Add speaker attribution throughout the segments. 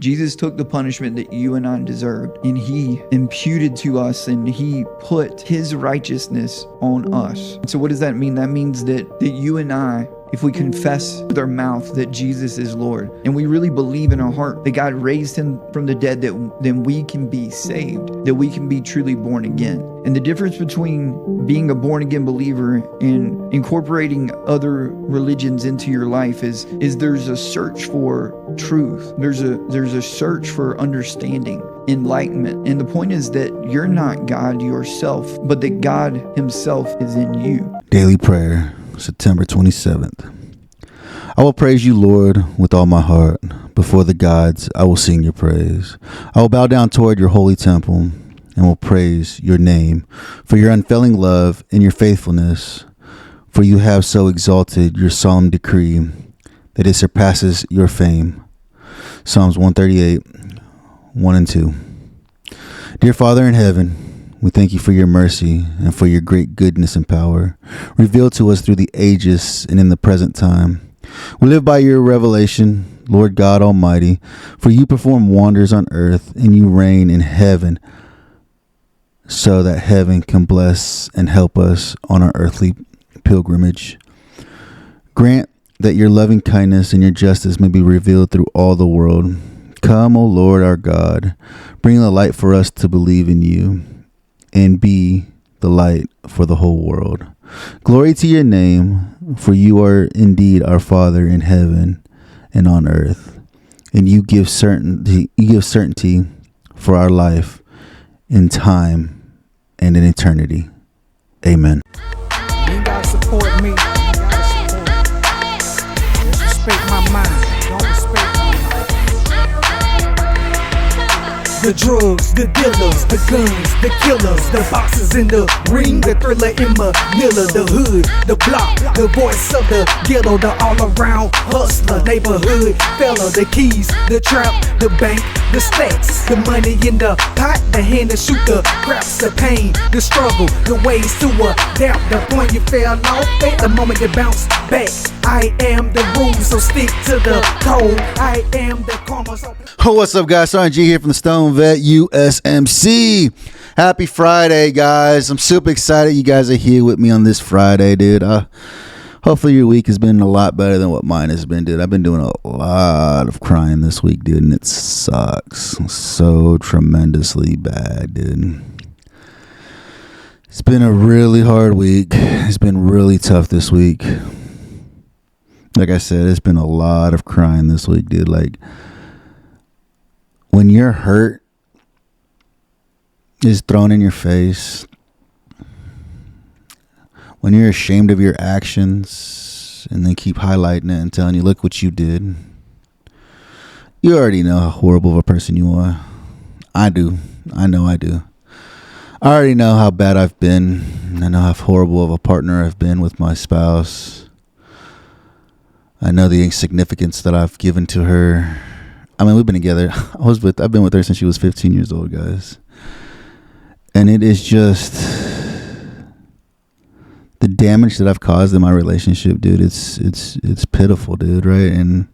Speaker 1: Jesus took the punishment that you and I deserved, and he imputed to us, and he put his righteousness on us. So what does that mean? That means that you and I, if we confess with our mouth that Jesus is Lord, and we really believe in our heart that God raised him from the dead, then we can be saved, that we can be truly born again. And the difference between being a born again believer and incorporating other religions into your life is there's a search for truth. There's a search for understanding, enlightenment. And the point is that you're not God yourself, but that God himself is in you.
Speaker 2: Daily prayer, September 27th. I will praise you, Lord, with all my heart. Before the gods, I will sing your praise. I will bow down toward your holy temple and will praise your name for your unfailing love and your faithfulness. For you have so exalted your solemn decree that it surpasses your fame. Psalms 138, 1 and 2. Dear Father in heaven, we thank you for your mercy and for your great goodness and power, revealed to us through the ages and in the present time. We live by your revelation, Lord God Almighty, for you perform wonders on earth and you reign in heaven, so that heaven can bless and help us on our earthly pilgrimage. Grant that your loving kindness and your justice may be revealed through all the world. Come, O Lord our God, bring the light for us to believe in you and be the light for the whole world. Glory to your name, for you are indeed our Father in heaven and on earth, and you give certainty for our life in time and in eternity. Amen.
Speaker 3: You gotta support me. You gotta support me. Respect my mind. Don't respect my mind. The drugs, the dealers, the guns, the killers, the boxes in the ring, the thriller in Manila, the hood, the block, the voice of the ghetto, the all-around hustler, neighborhood fella, the keys, the trap, the bank, the stacks, the money in the pot, the hand to shoot the craps, the pain, the struggle, the ways to adapt, the point you fell off at, the moment you bounce back. I am the rule, so stick to the code. I am the karma.
Speaker 2: Oh, what's up, guys? Sergeant G here from the Stone Vet USMC. Happy Friday, guys. I'm super excited you guys are here with me on this Friday, dude. Hopefully your week has been a lot better than what mine has been, dude. I've been doing a lot of crying this week, dude, and it sucks so tremendously bad, dude. It's been a really hard week. It's been really tough this week. Like I said, it's been a lot of crying this week, dude. Like, when your hurt is thrown in your face, when you're ashamed of your actions and they keep highlighting it and telling you, look what you did, you already know how horrible of a person you are. I do. I know I do. I already know how bad I've been. I know how horrible of a partner I've been with my spouse. I know the insignificance that I've given to her. I mean, we've been together. I've been with her since she was 15 years old, guys. And it is just the damage that I've caused in my relationship, dude. It's pitiful, dude, right? And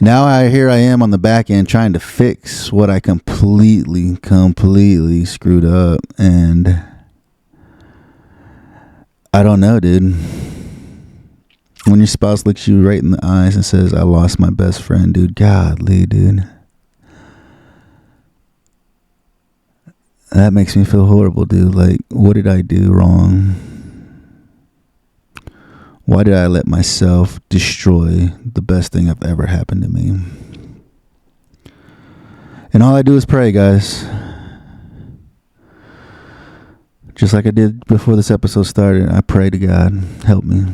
Speaker 2: now here I am on the back end trying to fix what I completely screwed up. And I don't know, dude. When your spouse looks you right in the eyes and says, I lost my best friend, dude, godly, dude. That makes me feel horrible, dude. Like, what did I do wrong? Why did I let myself destroy the best thing that ever happened to me? And all I do is pray, guys. Just like I did before this episode started, I pray to God, help me.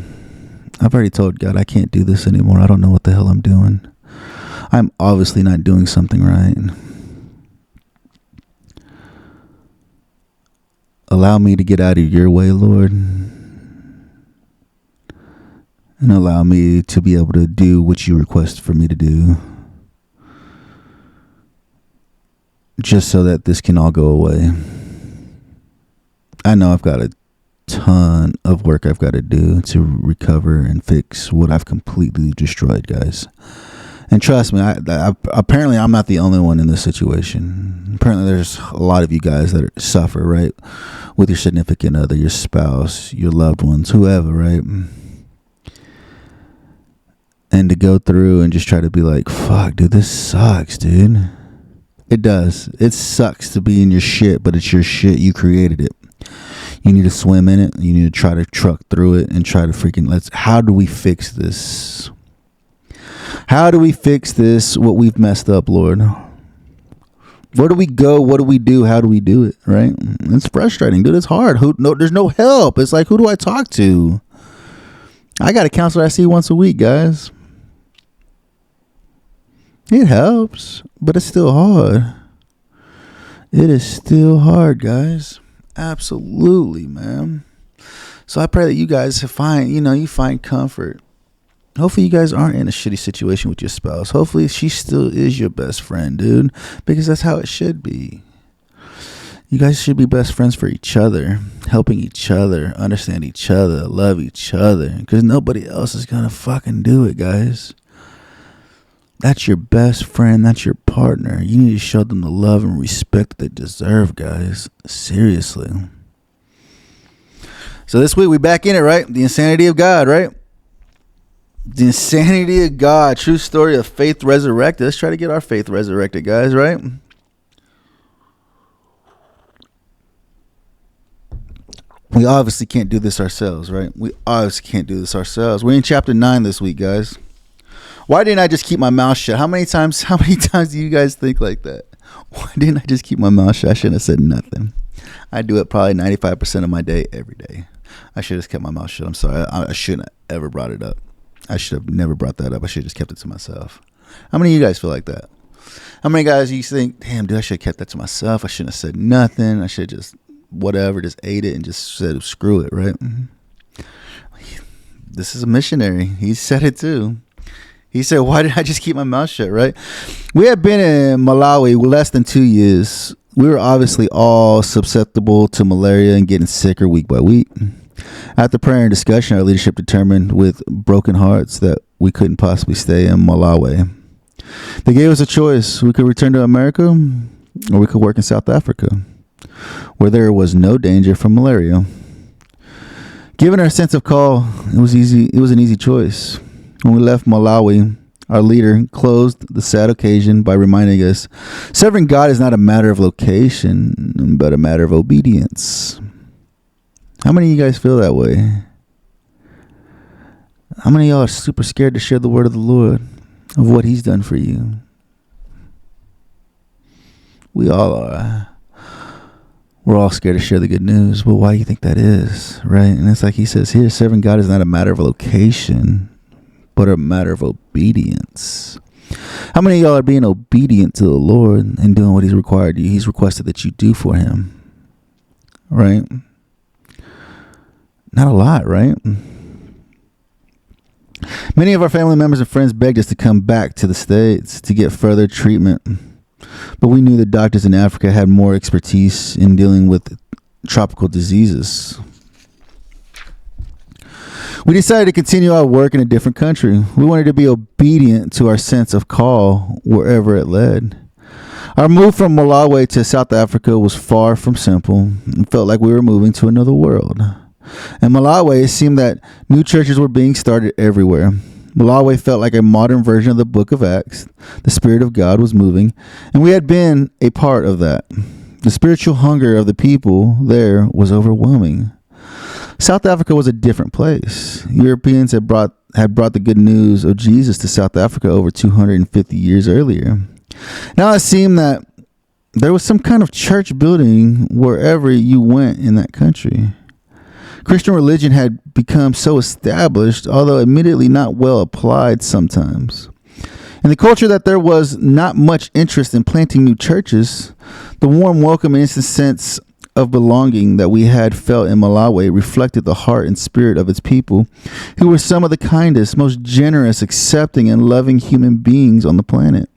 Speaker 2: I've already told God I can't do this anymore. I don't know what the hell I'm doing. I'm obviously not doing something right. Allow me to get out of your way, Lord. And allow me to be able to do what you request for me to do. Just so that this can all go away. I know I've got a ton of work I've got to do to recover and fix what I've completely destroyed, guys. And trust me, apparently I'm not the only one in this situation. Apparently there's a lot of you guys that suffer, right? With your significant other, your spouse, your loved ones, whoever, right? And to go through and just try to be like, fuck, dude, this sucks, dude. It does. It sucks to be in your shit, but it's your shit. You created it. You need to swim in it. You need to try to truck through it and try to how do we fix this? How do we fix this? What we've messed up, Lord. Where do we go? What do we do? How do we do it? Right? It's frustrating, dude. It's hard. There's no help. It's like, who do I talk to? I got a counselor I see once a week, guys. It helps, but it's still hard. It is still hard, guys. Absolutely, man. So I pray that you guys you find comfort. Hopefully you guys aren't in a shitty situation with your spouse. Hopefully she still is your best friend, dude, because that's how it should be. You guys should be best friends for each other, helping each other, understand each other, love each other, because nobody else is going to fucking do it, guys. That's your best friend. That's your partner. You need to show them the love and respect that they deserve, guys. Seriously. So this week we back in it, right? The insanity of God, right? The insanity of God. True story of faith resurrected. Let's try to get our faith resurrected, guys, right? We obviously can't do this ourselves, right? We obviously can't do this ourselves. We're in chapter 9 this week, guys. Why didn't I just keep my mouth shut? How many times do you guys think like that? Why didn't I just keep my mouth shut? I shouldn't have said nothing. I do it probably 95% of my day, every day. I should have just kept my mouth shut. I'm sorry. I shouldn't have ever brought it up. I should have never brought that up. I should have just kept it to myself. How many of you guys feel like that? How many guys you think, damn, dude, I should have kept that to myself. I shouldn't have said nothing. I should have just just ate it and just said, screw it, right? This is a missionary. He said it too. He said, why did I just keep my mouth shut, right? We had been in Malawi less than 2 years. We were obviously all susceptible to malaria and getting sicker week by week. After prayer and discussion, our leadership determined with broken hearts that we couldn't possibly stay in Malawi. They gave us a choice. We could return to America or we could work in South Africa, where there was no danger from malaria. Given our sense of call, it was easy. It was an easy choice. When we left Malawi, our leader closed the sad occasion by reminding us, serving God is not a matter of location, but a matter of obedience. How many of you guys feel that way? How many of y'all are super scared to share the word of the Lord, of what he's done for you? We all are. We're all scared to share the good news, but why do you think that is, right? And it's like he says here, serving God is not a matter of location, but a matter of obedience. How many of y'all are being obedient to the Lord and doing what he's required you? He's requested that you do for him, right? Not a lot, right? Many of our family members and friends begged us to come back to the States to get further treatment, but we knew the doctors in Africa had more expertise in dealing with tropical diseases. We decided to continue our work in a different country. We wanted to be obedient to our sense of call wherever it led. Our move from Malawi to South Africa was far from simple. It felt like we were moving to another world. In Malawi, it seemed that new churches were being started everywhere. Malawi felt like a modern version of the book of Acts. The Spirit of God was moving, and we had been a part of that. The spiritual hunger of the people there was overwhelming. South Africa was a different place. Europeans had brought the good news of Jesus to South Africa over 250 years earlier. Now it seemed that there was some kind of church building wherever you went in that country. Christian religion had become so established, although admittedly not well applied sometimes. In the culture that there was not much interest in planting new churches, the warm welcome and instant sense of belonging that we had felt in Malawi reflected the heart and spirit of its people, who were some of the kindest, most generous, accepting, and loving human beings on the planet.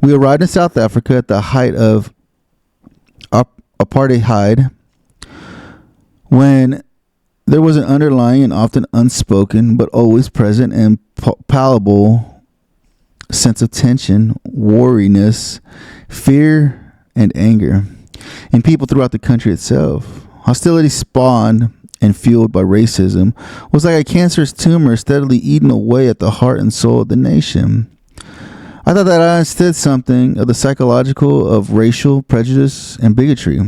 Speaker 2: We arrived in South Africa at the height of apartheid, when there was an underlying and often unspoken, but always present and palpable sense of tension, wariness, fear, and anger in people throughout the country itself. Hostility spawned and fueled by racism was like a cancerous tumor steadily eating away at the heart and soul of the nation. I thought that I understood something of the psychological of racial prejudice and bigotry.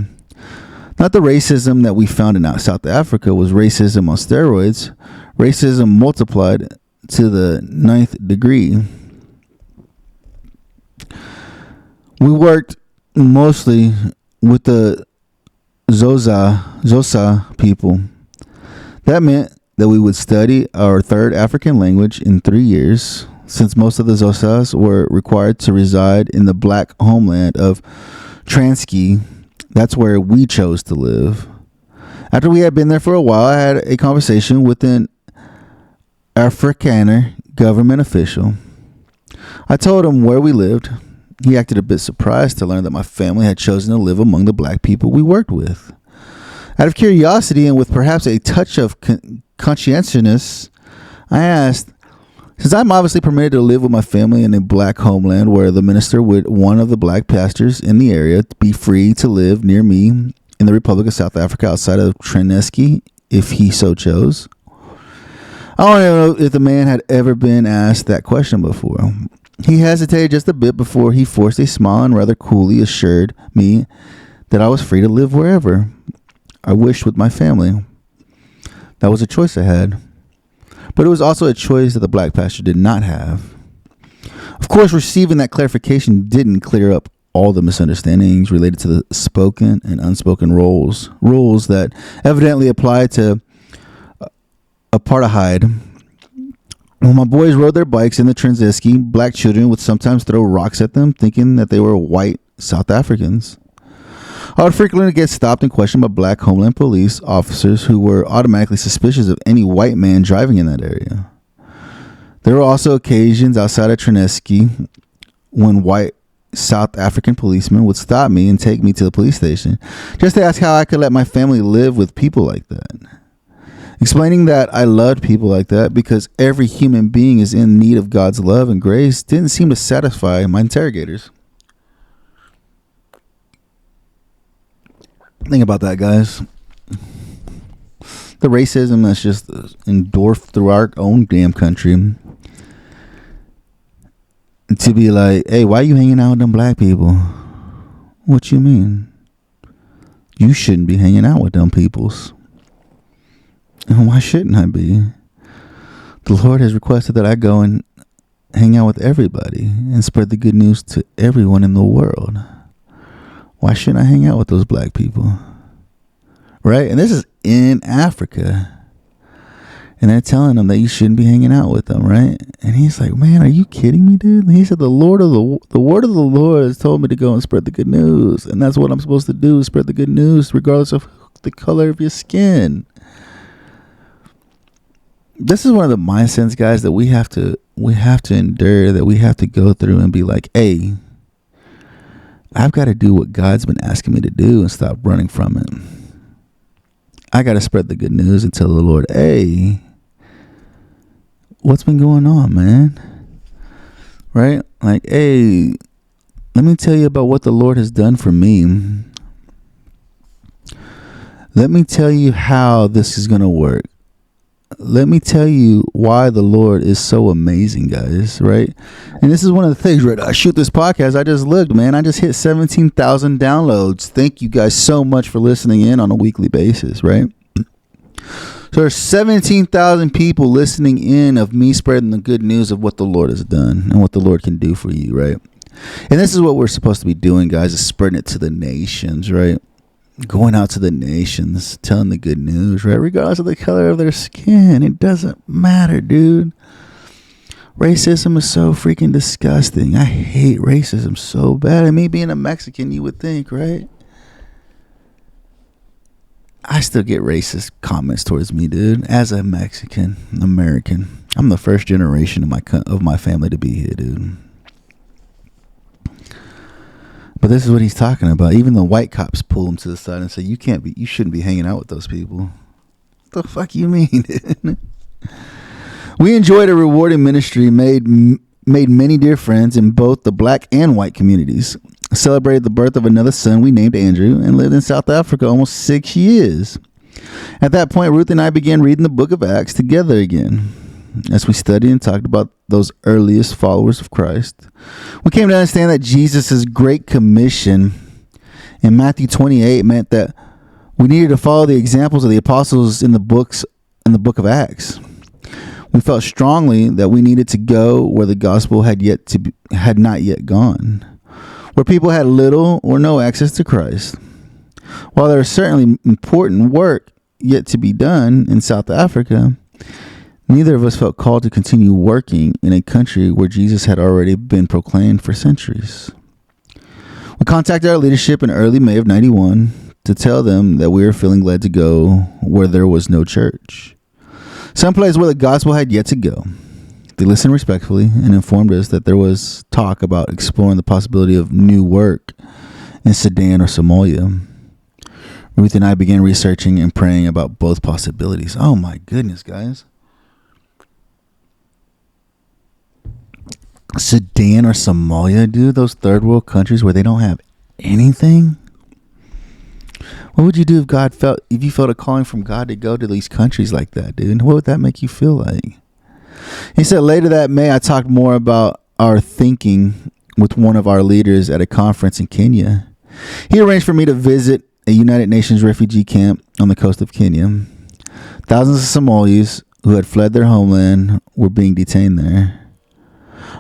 Speaker 2: Not the racism that we found in South Africa was racism on steroids, racism multiplied to the 9th degree. We worked mostly with the Xhosa people. That meant that we would study our third African language in 3 years, since most of the Xhosas were required to reside in the black homeland of Transkei. That's where we chose to live. After we had been there for a while, I had a conversation with an Afrikaner government official. I told him where we lived. He acted a bit surprised to learn that my family had chosen to live among the black people we worked with. Out of curiosity and with perhaps a touch of conscientiousness, I asked, since I'm obviously permitted to live with my family in a black homeland where the minister would one of the black pastors in the area be free to live near me in the Republic of South Africa outside of Transkei if he so chose. I don't know if the man had ever been asked that question before. He hesitated just a bit before he forced a smile and rather coolly assured me that I was free to live wherever I wished with my family. That was a choice I had. But it was also a choice that the black pastor did not have. Of course, receiving that clarification didn't clear up all the misunderstandings related to the spoken and unspoken rules that evidently applied to apartheid. When my boys rode their bikes in the Transkei, black children would sometimes throw rocks at them, thinking that they were white South Africans. I would frequently get stopped and questioned by black Homeland Police officers who were automatically suspicious of any white man driving in that area. There were also occasions outside of Transkei when white South African policemen would stop me and take me to the police station just to ask how I could let my family live with people like that. Explaining that I loved people like that because every human being is in need of God's love and grace didn't seem to satisfy my interrogators. Think about that, guys. The racism that's just endorsed through our own damn country. To be like, hey, why are you hanging out with them black people? What you mean? You shouldn't be hanging out with them peoples. And why shouldn't I be? The Lord has requested that I go and hang out with everybody and spread the good news to everyone in the world. Why shouldn't I hang out with those black people? Right? And this is in Africa. And they're telling him that you shouldn't be hanging out with them, right? And he's like, man, are you kidding me, dude? And he said, the word of the Lord has told me to go and spread the good news. And that's what I'm supposed to do, is spread the good news, regardless of the color of your skin. This is one of the mindsets, guys, that we have to endure, that we have to go through and be like, hey, I've got to do what God's been asking me to do and stop running from it. I got to spread the good news and tell the Lord, hey, what's been going on, man? Right? Like, hey, let me tell you about what the Lord has done for me. Let me tell you how this is going to work. Let me tell you why the Lord is so amazing, guys, right? And this is one of the things, right? I shoot this podcast. I just looked, man. I just hit 17,000 downloads. Thank you guys so much for listening in on a weekly basis, right? So there's 17,000 people listening in of me spreading the good news of what the Lord has done and what the Lord can do for you, right? And this is what we're supposed to be doing, guys, is spreading it to the nations, right? Going out to the nations, telling the good news, right? Regardless of the color of their skin. It doesn't matter, dude. Racism is so freaking disgusting. I hate racism so bad. And me being a Mexican, you would think, right? I still get racist comments towards me, dude. As a Mexican American, I'm the first generation of my family to be here, dude. But this is what he's talking about. Even the white cops pull him to the side and say, you shouldn't be hanging out with those people. What the fuck you mean, dude? We enjoyed a rewarding ministry made made many dear friends in both the black and white communities, celebrated the birth of another son we named Andrew, and lived in South Africa almost 6 years. At that point, Ruth and I began reading the book of Acts together again. As we studied and talked about those earliest followers of Christ, we came to understand that Jesus' great commission in Matthew 28 meant that we needed to follow the examples of the apostles in the book of Acts. We felt strongly that we needed to go where the gospel had not yet gone, where people had little or no access to Christ. While there is certainly important work yet to be done in South Africa, neither of us felt called to continue working in a country where Jesus had already been proclaimed for centuries. We contacted our leadership in early May of 91 to tell them that we were feeling led to go where there was no church, someplace where the gospel had yet to go. They listened respectfully and informed us that there was talk about exploring the possibility of new work in Sudan or Somalia. Ruth and I began researching and praying about both possibilities. Oh my goodness, guys. Sudan or Somalia, dude, those third world countries where they don't have anything. What would you do if you felt a calling from God to go to these countries like that, dude? What would that make you feel like? He said later that May, I talked more about our thinking with one of our leaders at a conference in Kenya. He arranged for me to visit a United Nations refugee camp on the coast of Kenya. Thousands of Somalis who had fled their homeland were being detained there.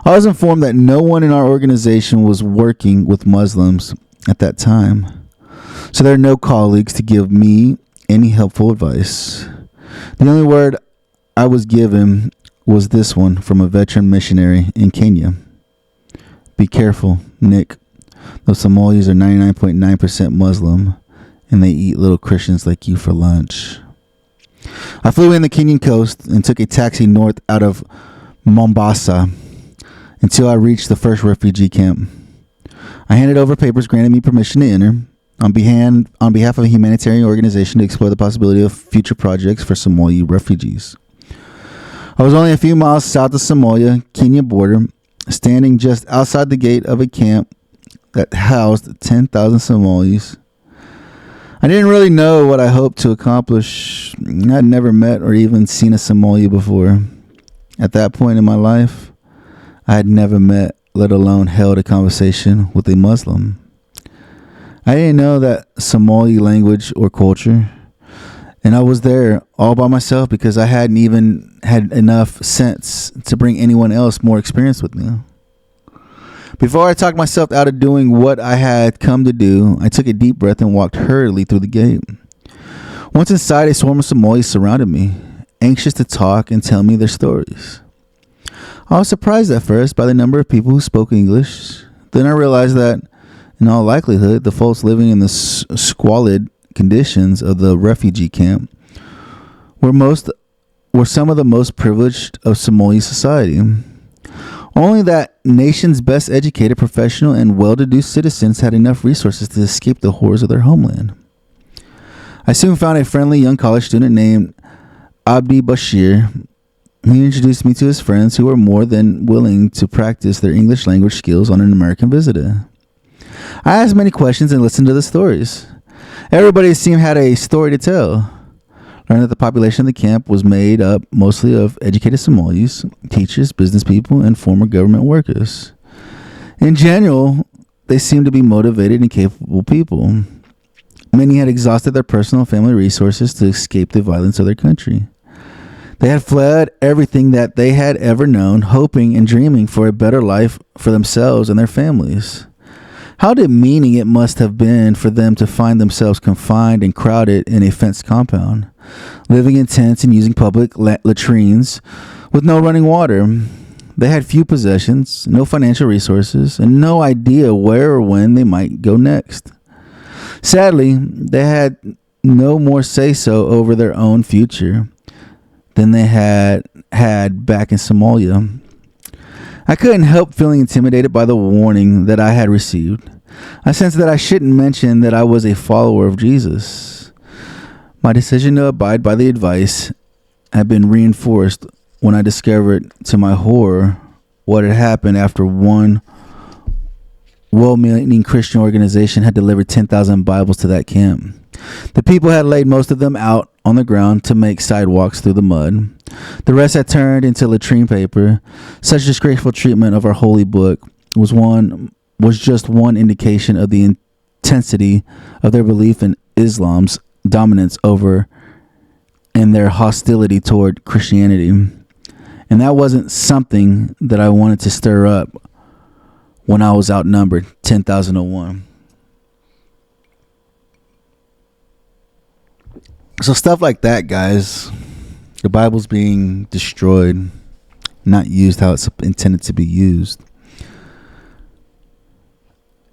Speaker 2: I was informed that no one in our organization was working with Muslims at that time, so there are no colleagues to give me any helpful advice. The only word I was given was this one from a veteran missionary in Kenya. Be careful, Nick. Those Somalis are 99.9% Muslim, and they eat little Christians like you for lunch. I flew in the Kenyan coast and took a taxi north out of Mombasa until I reached the first refugee camp. I handed over papers granting me permission to enter on behalf of a humanitarian organization to explore the possibility of future projects for Somali refugees. I was only a few miles south of Somalia-Kenya border, standing just outside the gate of a camp that housed 10,000 Somalis. I didn't really know what I hoped to accomplish. I'd never met or even seen a Somali before. At that point in my life, I had never met, let alone held a conversation with a Muslim. I didn't know that Somali language or culture, and I was there all by myself because I hadn't even had enough sense to bring anyone else more experience with me. Before I talked myself out of doing what I had come to do, I took a deep breath and walked hurriedly through the gate. Once inside, a swarm of Somalis surrounded me, anxious to talk and tell me their stories. I was surprised at first by the number of people who spoke English. Then I realized that, in all likelihood, the folks living in the squalid conditions of the refugee camp were some of the most privileged of Somali society. Only that nation's best educated, professional, and well-to-do citizens had enough resources to escape the horrors of their homeland. I soon found a friendly young college student named Abdi Bashir. He introduced me to his friends who were more than willing to practice their English language skills on an American visitor. I asked many questions and listened to the stories. Everybody seemed had a story to tell. Learned that the population of the camp was made up mostly of educated Somalis, teachers, business people, and former government workers. In general, they seemed to be motivated and capable people. Many had exhausted their personal and family resources to escape the violence of their country. They had fled everything that they had ever known, hoping and dreaming for a better life for themselves and their families. How demeaning it must have been for them to find themselves confined and crowded in a fenced compound, living in tents and using public latrines with no running water. They had few possessions, no financial resources, and no idea where or when they might go next. Sadly, they had no more say-so over their own future than they had back in Somalia. I couldn't help feeling intimidated by the warning that I had received. I sensed that I shouldn't mention that I was a follower of Jesus. My decision to abide by the advice had been reinforced when I discovered, to my horror, what had happened after one well-meaning Christian organization had delivered 10,000 Bibles to that camp. The people had laid most of them out on the ground to make sidewalks through the mud. The rest had turned into latrine paper. Such disgraceful treatment of our holy book was just one indication of the intensity of their belief in Islam's dominance over and their hostility toward Christianity. And that wasn't something that I wanted to stir up when I was outnumbered 10,001. So stuff like that, guys. The Bible's being destroyed, not used how it's intended to be used.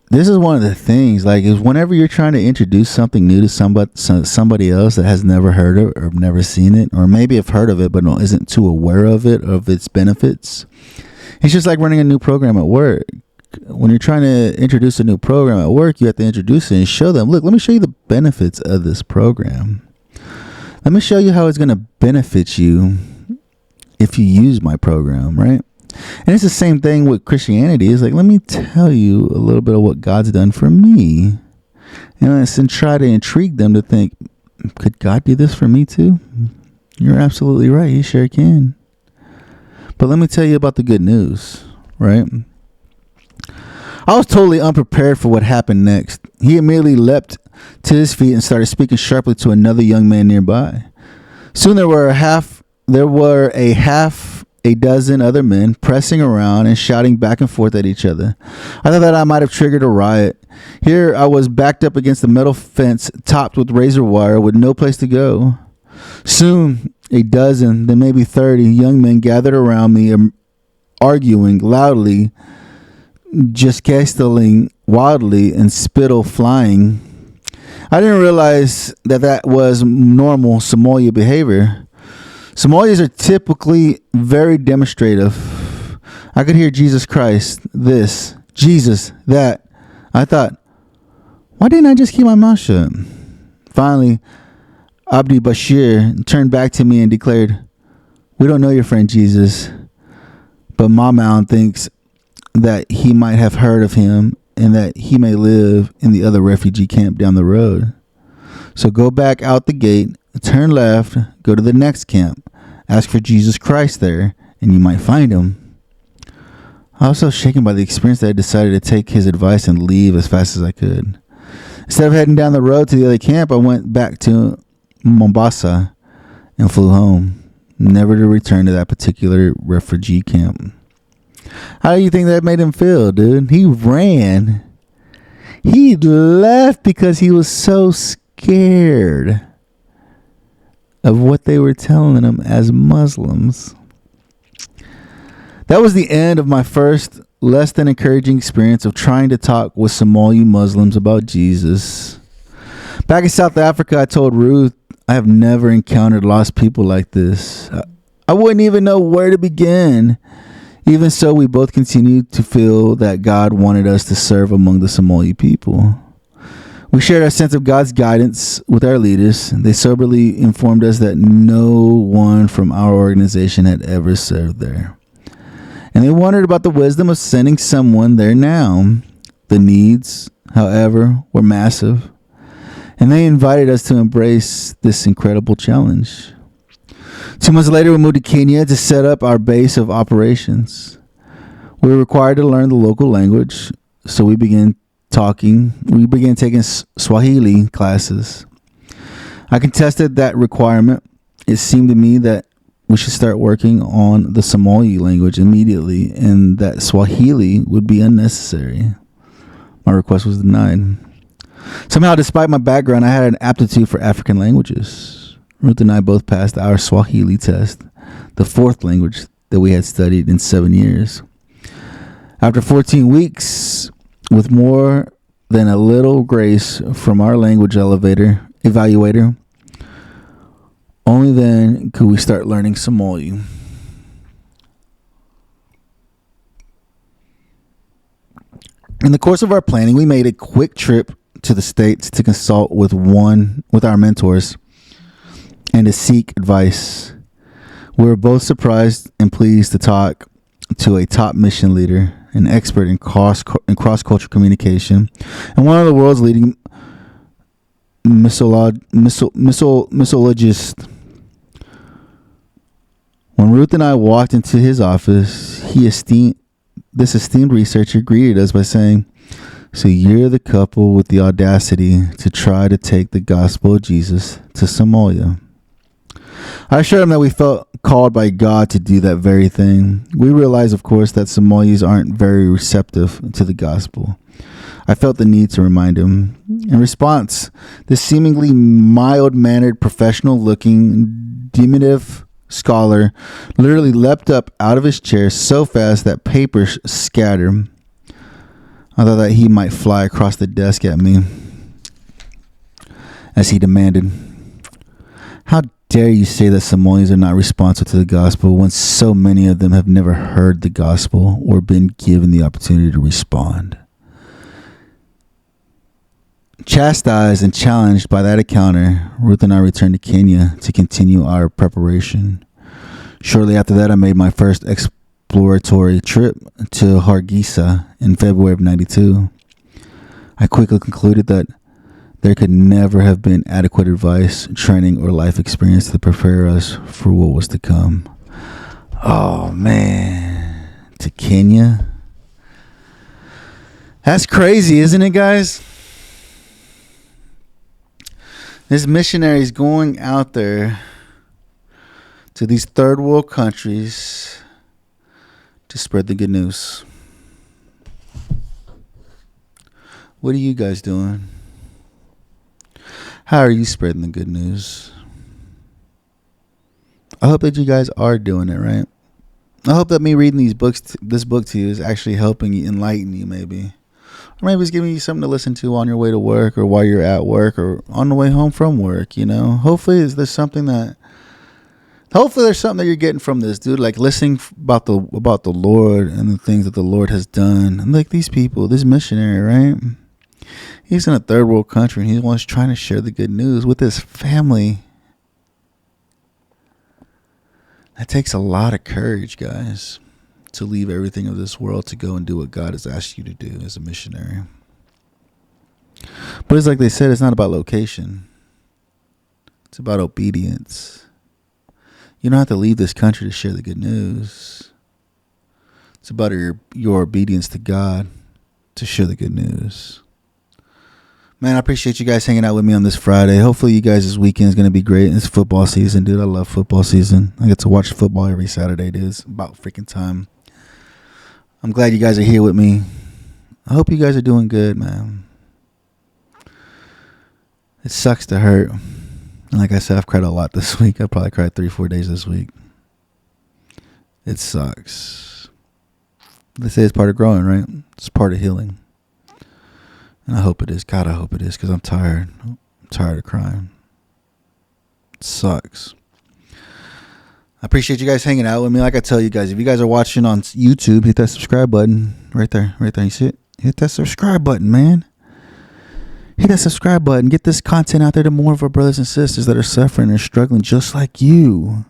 Speaker 2: This is one of the things, like, is whenever you're trying to introduce something new to somebody else that has never heard of it or never seen it, or maybe have heard of it but isn't too aware of it, of its benefits. It's just like running a new program at work. When you're trying to introduce a new program at work, you have to introduce it and show them, look, let me show you the benefits of this program. Let me show you how it's going to benefit you if you use my program, right? And it's the same thing with Christianity. It's like, let me tell you a little bit of what God's done for me. And try to intrigue them to think, could God do this for me too? You're absolutely right. He sure can. But let me tell you about the good news, right? I was totally unprepared for what happened next. He immediately leapt to his feet and started speaking sharply to another young man nearby. Soon there were a dozen other men pressing around and shouting back and forth at each other. I thought that I might have triggered a riot. Here I was backed up against a metal fence topped with razor wire with no place to go. Soon a dozen, then maybe 30 young men gathered around me, arguing loudly, gesticulating wildly, and spittle flying. I didn't realize that was normal Somalia behavior. Somalis are typically very demonstrative. I could hear Jesus Christ, this, Jesus, that. I thought, why didn't I just keep my mouth shut? Finally, Abdi Bashir turned back to me and declared, we don't know your friend Jesus, but Mamoun thinks that he might have heard of him and that he may live in the other refugee camp down the road. So go back out the gate, turn left, go to the next camp, ask for Jesus Christ there, and you might find him. I was so shaken by the experience that I decided to take his advice and leave as fast as I could. Instead of heading down the road to the other camp, I went back to Mombasa and flew home, never to return to that particular refugee camp. How do you think that made him feel, dude? He ran. He left because he was so scared of what they were telling him as Muslims. That was the end of my first less than encouraging experience of trying to talk with Somali Muslims about Jesus. Back in South Africa, I told Ruth, I have never encountered lost people like this. I wouldn't even know where to begin. Even so, we both continued to feel that God wanted us to serve among the Somali people. We shared our sense of God's guidance with our leaders. They soberly informed us that no one from our organization had ever served there. And they wondered about the wisdom of sending someone there now. The needs, however, were massive. And they invited us to embrace this incredible challenge. 2 months later, we moved to Kenya to set up our base of operations. We were required to learn the local language, so we began taking Swahili classes. I contested that requirement. It seemed to me that we should start working on the Somali language immediately and that Swahili would be unnecessary. My request was denied. Somehow, despite my background, I had an aptitude for African languages. Ruth and I both passed our Swahili test, the fourth language that we had studied in 7 years. After 14 weeks, with more than a little grace from our language evaluator, only then could we start learning Somali. In the course of our planning, we made a quick trip to the States to consult with our mentors and to seek advice. We were both surprised and pleased to talk to a top mission leader, an expert in cross-cultural communication, and one of the world's leading missologists. When Ruth and I walked into his office, this esteemed researcher greeted us by saying, "So you're the couple with the audacity to try to take the gospel of Jesus to Somalia." I assured him that we felt called by God to do that very thing. We realize, of course, that Somalis aren't very receptive to the gospel. I felt the need to remind him. In response, this seemingly mild-mannered, professional-looking, diminutive scholar literally leapt up out of his chair so fast that papers scattered. I thought that he might fly across the desk at me as he demanded, "How dare you say that Somalians are not responsive to the gospel when so many of them have never heard the gospel or been given the opportunity to respond?" Chastised and challenged by that encounter, Ruth and I returned to Kenya to continue our preparation. Shortly after that, I made my first exploratory trip to Hargeisa in February of '92. I quickly concluded that there could never have been adequate advice, training, or life experience to prepare us for what was to come. Oh, man. To Kenya? That's crazy, isn't it, guys? This missionary is going out there to these third world countries to spread the good news. What are you guys doing? How are you spreading the good news? I hope that you guys are doing it right. I hope that me reading this book to you is actually helping you, enlighten you maybe. Or maybe it's giving you something to listen to on your way to work, or while you're at work, or on the way home from work, you know. Hopefully there's something that you're getting from this, dude. Like listening about the Lord and the things that the Lord has done. And like these people, this missionary, right? He's in a third world country and he wants trying to share the good news with his family. That takes a lot of courage, guys, to leave everything of this world to go and do what God has asked you to do as a missionary. But it's like they said, it's not about location. It's about obedience. You don't have to leave this country to share the good news. It's about your obedience to God to share the good news. Man, I appreciate you guys hanging out with me on this Friday. Hopefully you guys' this weekend is going to be great. It's football season, dude. I love football season. I get to watch football every Saturday, dude. It's about freaking time. I'm glad you guys are here with me. I hope you guys are doing good, man. It sucks to hurt. And like I said, I've cried a lot this week. I probably cried 3-4 days this week. It sucks. They say it's part of growing, right? It's part of healing. And I hope it is. God, I hope it is, because I'm tired. I'm tired of crying. It sucks. I appreciate you guys hanging out with me. Like I tell you guys, if you guys are watching on YouTube, hit that subscribe button. Right there. You see it? Hit that subscribe button, man. Hit that subscribe button. Get this content out there to more of our brothers and sisters that are suffering and struggling just like you.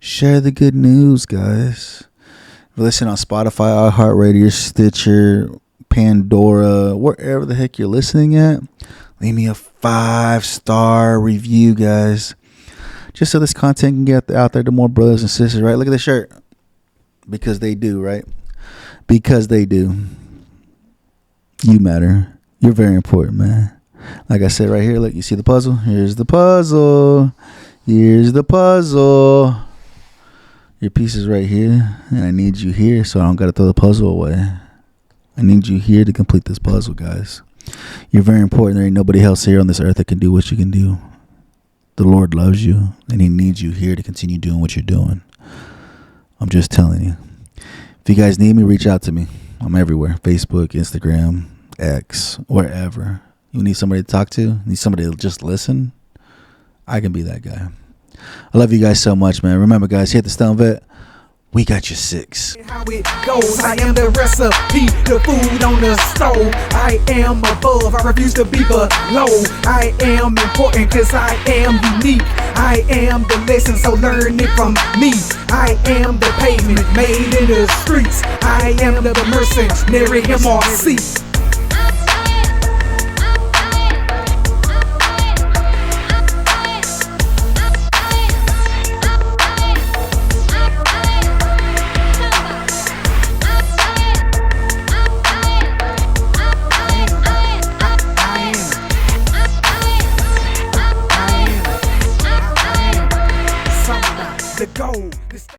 Speaker 2: Share the good news, guys. If you listen on Spotify, iHeartRadio, Stitcher, Pandora, wherever the heck you're listening at, leave me a 5-star review, guys. Just so this content can get out there to more brothers and sisters, right? Look at the shirt. Because they do, right? Because they do. You matter. You're very important, man. Like I said right here, look, you see the puzzle? Here's the puzzle. Here's the puzzle. Your piece is right here, and I need you here so I don't got to throw the puzzle away. I need you here to complete this puzzle, guys. You're very important. There ain't nobody else here on this earth that can do what you can do. The Lord loves you, and he needs you here to continue doing what you're doing. I'm just telling you. If you guys need me, reach out to me. I'm everywhere. Facebook, Instagram, X, wherever. You need somebody to talk to? Need somebody to just listen? I can be that guy. I love you guys so much, man. Remember, guys, hit the Stone Vet. we got you 6.
Speaker 3: How it goes, I am the recipe, the food on the stove. I am above, I refuse to be below. I am important cause I am unique. I am the lesson, so learn it from me. I am the pavement made in the streets. I am the mercenary MRC.